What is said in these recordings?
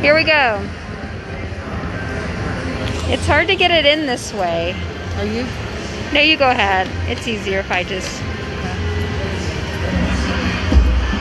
Here we go. It's hard to get it in this way. Are you? No, you go ahead. It's easier if I just...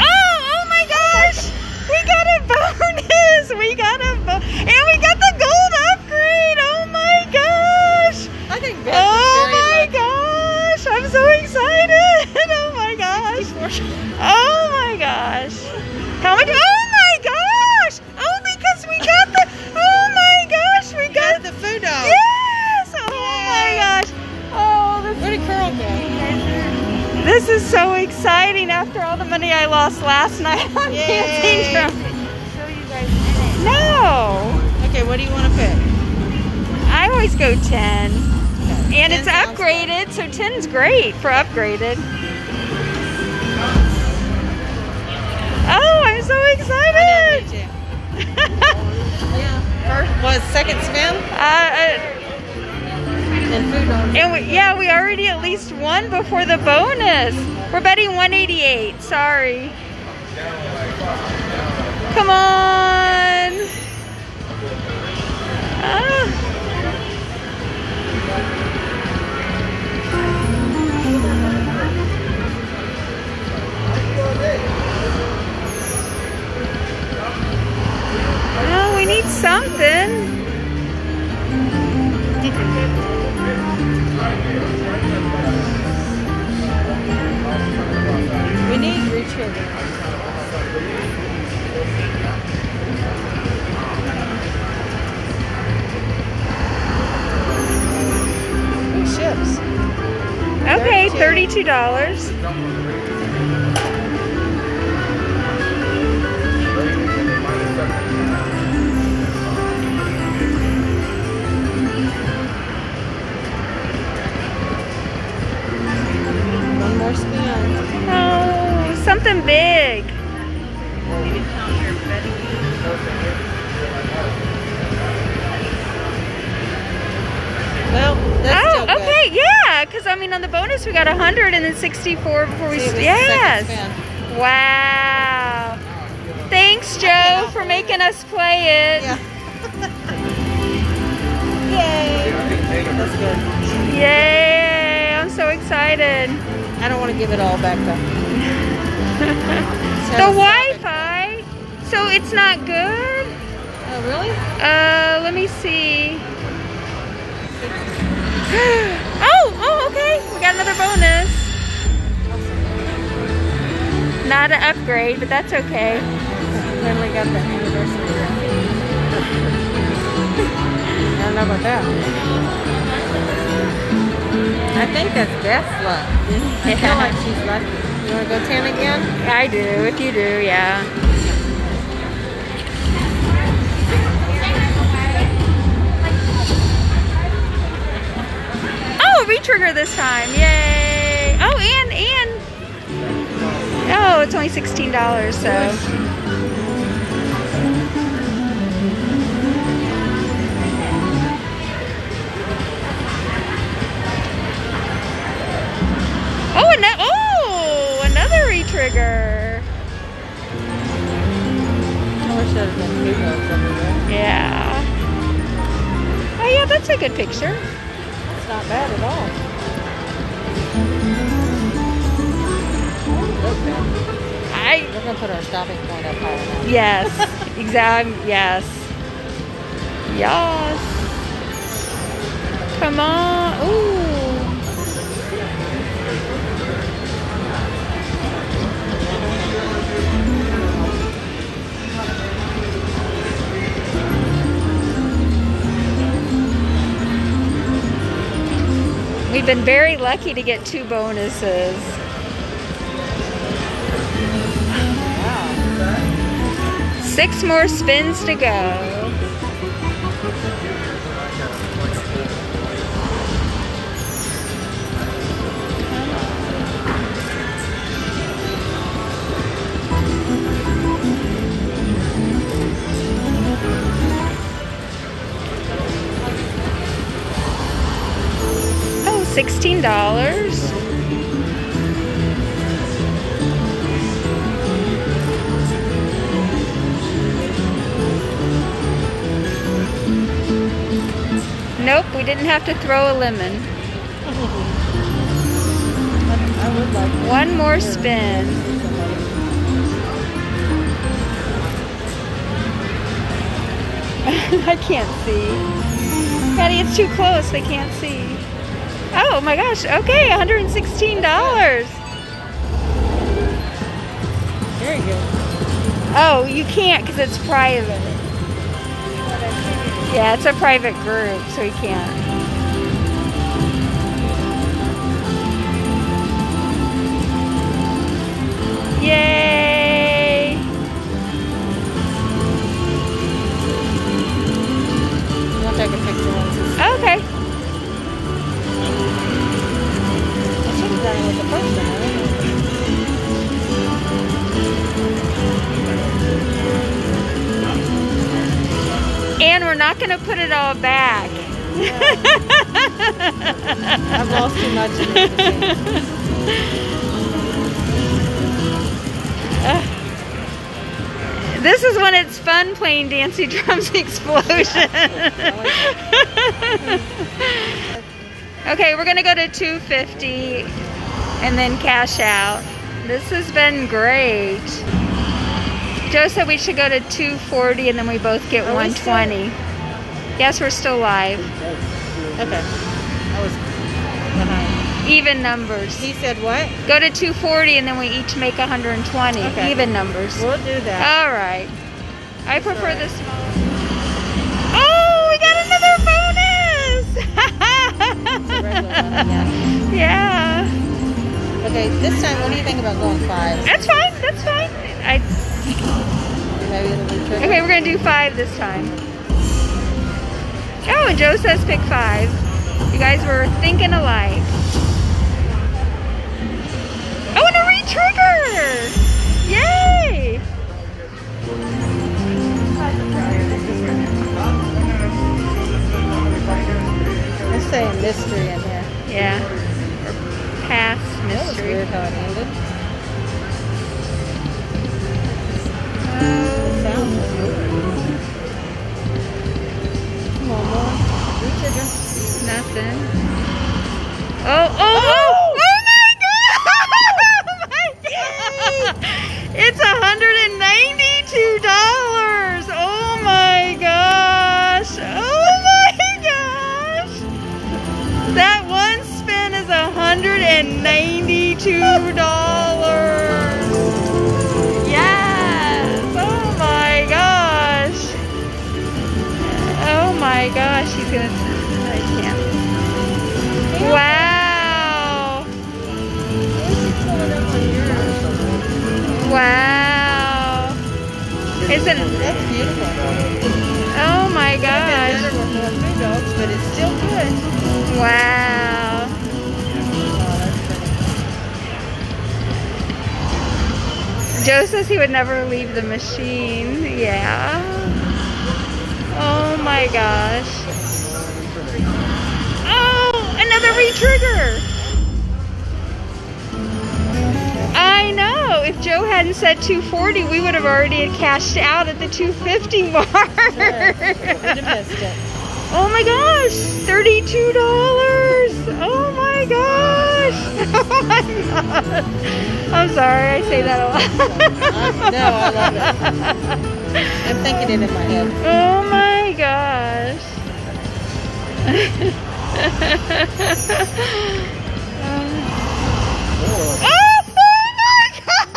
Oh my gosh! We got a bonus! We got a bonus! And we got the gold upgrade! Oh my gosh! I think Beth Oh is very my gosh! I'm so excited! Oh my gosh! Oh my gosh! How much? Oh my gosh! Oh, because we got the... Oh my gosh! We got the food dog. Yes! Oh my gosh! Oh, Where did Carl go? this is so exciting after all the money I lost last night on dancing drum. Show you guys in it. No! Okay, what do you want to pick? I always go 10. Okay. And it's upgraded, so 10's great for upgraded. Oh, I'm so excited! Yeah. First was second spin. And food dog. And we already at least won before the bonus. We're betting 188. Sorry. Come on. Oh, we need something. We need retrigger. Ships. Okay, $32. One more spin. Oh, something big. Well, that's still good. Okay, yeah, because I mean on the bonus we got 100 and then 64 before we. See, this is Yes. the second spin. Wow. Thanks, Joe, for making us play it. Yeah. Yay. That's good. Yay! I'm so excited. I don't want to give it all back though. The Wi-Fi. So it's not good. Oh, really? Let me see. Oh, okay. We got another bonus. Not an upgrade, but that's okay. Then we got the anniversary. I don't know about that. I think that's Beth's luck. I feel like she's lucky. You want to go 10 again? I do, if you do, yeah. Oh, retrigger this time. Yay. Oh, and oh, it's only $16, so. Oh, another retrigger. I wish that had been food dogs everywhere. Yeah. Oh, yeah, that's a good picture. It's not bad at all. We're going to put our stopping point up higher now. Yes, exactly. Yes. Yes. Come on. Ooh. We've been very lucky to get 2 bonuses. Wow. 6 more spins to go. $16. Nope, we didn't have to throw a lemon. I would like One more spin. I can't see. Patty, it's too close. They can't see. Oh my gosh. Okay, $116. Very good. Oh, you can't because it's private. Yeah, it's a private group, so you can't. Yay! I'll take a picture once it's... Okay. I should have done it with the first one. And we're not going to put it all back. Yeah. I've lost too much in this machine. This is when it's fun playing Dancy Drums Explosion. Okay, we're gonna go to $2.50 and then cash out. This has been great. Joe said we should go to $2.40 and then we both get $120. Yes, we're still live. Okay. I was behind. Even numbers. He said what? Go to $2.40 and then we each make $120. Okay. Even numbers. We'll do that. All right. I prefer the small. Oh, we got another bonus! It's a regular one, Yeah. Okay, this time, what do you think about going 5? That's fine. That's fine. Maybe it'll be tricky. Okay, we're gonna do 5 this time. Oh, and Joe says pick 5. You guys were thinking alike. Oh, and a re-trigger! Yay! Let's say a mystery in here. Yeah. Or pass That was mystery. weird how it ended. Oh. The sound was weird. Come on, more. Re-trigger. Nothing. Oh, oh, oh! Oh my god! Oh my god! It's $192! Oh my gosh! Oh my gosh! That one spin is $192! Yes! Oh my gosh! Oh my gosh! He's gonna. I can't. Wow! Wow! Isn't it? That's beautiful. Oh my It's gosh! better with more food dogs, but it's still good. Wow! Oh, that's pretty. Joe says he would never leave the machine. Yeah. Oh my gosh. Oh, another re-trigger. I know. If Joe hadn't said $2.40, we would have already cashed out at the $2.50 mark. Sure. We'd have missed it. Oh my gosh, $32. Oh my gosh. Oh my gosh. I'm sorry, I say that a lot. No, I love it. I'm thinking it in my head. Oh my gosh. Oh my god!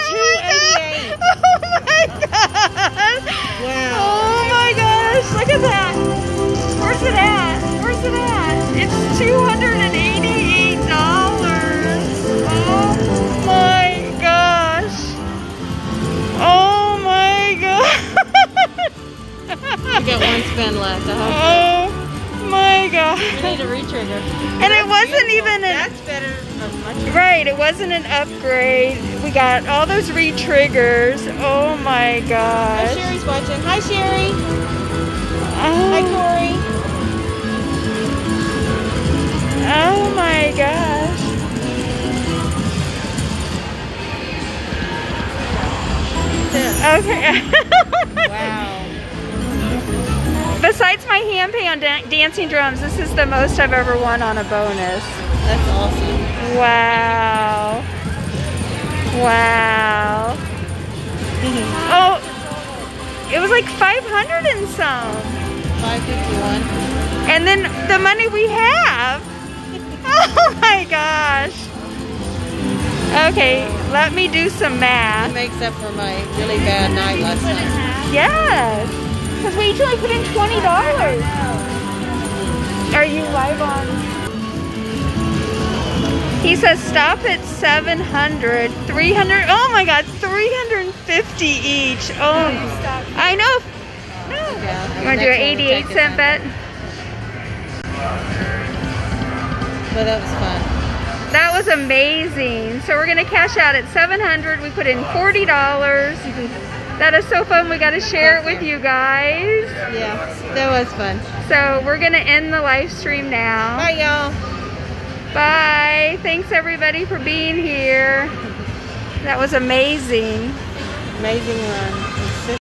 $2.88. Oh my god! Wow. Oh my gosh! Look at that! Where's it at? Where's it at? It's $288. Oh my gosh! Oh my god! You got one spin left. I hope. Oh my god! We need a re-trigger. And it wasn't even an That's better. Much right. It wasn't an upgrade. We got all those re-triggers. Oh my Hi, gosh! Sherry's watching. Hi, Sherry. Oh, Hi, Corey. oh my gosh! That's it. Okay. Wow. Besides my my hand pay on dancing drums. This is the most I've ever won on a bonus. That's awesome. Wow. Wow. Oh, it was like 500 and some. 551. And then the money we have. Oh my gosh. Okay, let me do some It math. makes up for my really bad night last night. Yes. Because we each only put in $20. Are you live on? He says stop at 700, 300. Oh my God, 350 each. Oh, I know. Yeah, You want to do an 88-cent bet? But that was fun. That was amazing. So we're gonna cash out at 700. We put in $40. That is so fun. We got to share it with you guys. Yeah, that was fun. So we're gonna end the live stream now. Bye, y'all. Bye. Thanks everybody for being here. That was amazing. Amazing run.